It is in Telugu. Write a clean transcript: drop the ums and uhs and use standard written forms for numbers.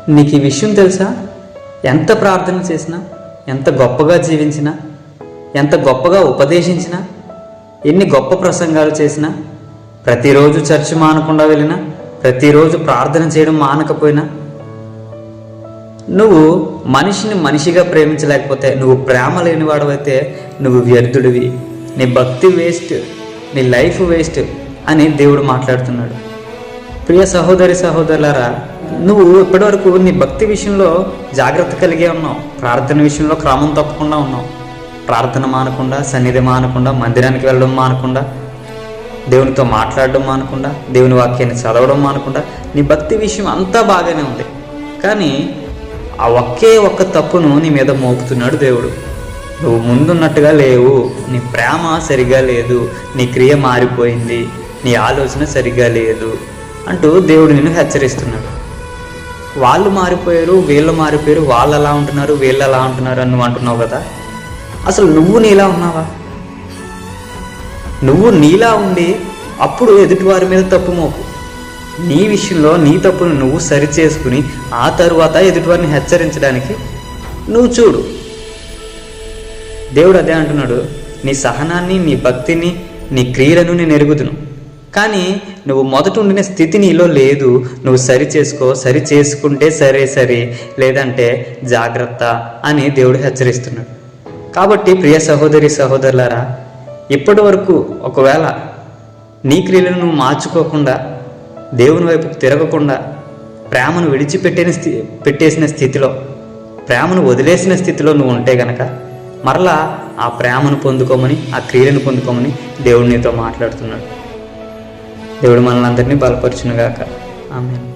నీకు ఈ విషయం తెలుసా? ఎంత ప్రార్థన చేసినా, ఎంత గొప్పగా జీవించినా, ఎంత గొప్పగా ఉపదేశించినా, ఎన్ని గొప్ప ప్రసంగాలు చేసినా, ప్రతిరోజు చర్చి మానకుండా వెళ్ళినా, ప్రతిరోజు ప్రార్థన చేయడం మానకపోయినా, నువ్వు మనిషిని మనిషిగా ప్రేమించలేకపోతే, నువ్వు ప్రేమ లేనివాడవైతే నువ్వు వ్యర్థుడివి, నీ భక్తి వేస్ట్, నీ లైఫ్ వేస్ట్ అని దేవుడు మాట్లాడుతున్నాడు. ప్రియ సహోదరి సహోదరులారా, నువ్వు ఇప్పటివరకు నీ భక్తి విషయంలో జాగ్రత్త కలిగే ఉన్నావు, ప్రార్థన విషయంలో క్రమం తప్పకుండా ఉన్నావు. ప్రార్థన మానకుండా, సన్నిధి మానకుండా, మందిరానికి వెళ్ళడం మానకుండా, దేవునితో మాట్లాడడం మానకుండా, దేవుని వాక్యాన్ని చదవడం మానకుండా, నీ భక్తి విషయం అంతా బాగానే ఉంది. కానీ ఆ ఒక్క తప్పును నీ మీద మోపుతున్నాడు దేవుడు. నువ్వు ముందున్నట్టుగా లేవు, నీ ప్రేమ సరిగా లేదు, నీ క్రియ మారిపోయింది, నీ ఆలోచన సరిగా లేదు అంటూ దేవుడు నిన్ను హెచ్చరిస్తున్నాడు. వాళ్ళు మారిపోయారు, వీళ్ళు మారిపోయారు, వాళ్ళు అలా ఉంటున్నారు, వీళ్ళు అలా ఉంటున్నారు అని నువ్వు అంటున్నావు కదా. అసలు నువ్వు నీలా ఉన్నావా? నువ్వు నీలా ఉండి అప్పుడు ఎదుటివారి మీద తప్పు మోపు. నీ విషయంలో నీ తప్పును నువ్వు సరి చేసుకుని ఆ తరువాత ఎదుటివారిని హెచ్చరించడానికి నువ్వు చూడు. దేవుడు అదే అంటున్నాడు, నీ సహనాన్ని, నీ భక్తిని, నీ క్రియలను నేను ఎరుగుదును. కానీ నువ్వు మొదట ఉండిన స్థితి నీలో లేదు. నువ్వు సరి చేసుకో, సరి చేసుకుంటే సరే, లేదంటే జాగ్రత్త అని దేవుడు హెచ్చరిస్తున్నాడు. కాబట్టి ప్రియ సహోదరి సహోదరులారా, ఇప్పటి వరకు ఒకవేళ నీ క్రియలను నువ్వు మార్చుకోకుండా, దేవుని వైపుకు తిరగకుండా, ప్రేమను పెట్టేసిన స్థితిలో, ప్రేమను వదిలేసిన స్థితిలో నువ్వు ఉంటే గనక మరలా ఆ ప్రేమను పొందుకోమని, ఆ క్రియలను పొందుకోమని దేవుడు నీతో మాట్లాడుతున్నాడు. దేవుడు మనల్ని అందరినీ బలపరచునుగాక. ఆమేన్.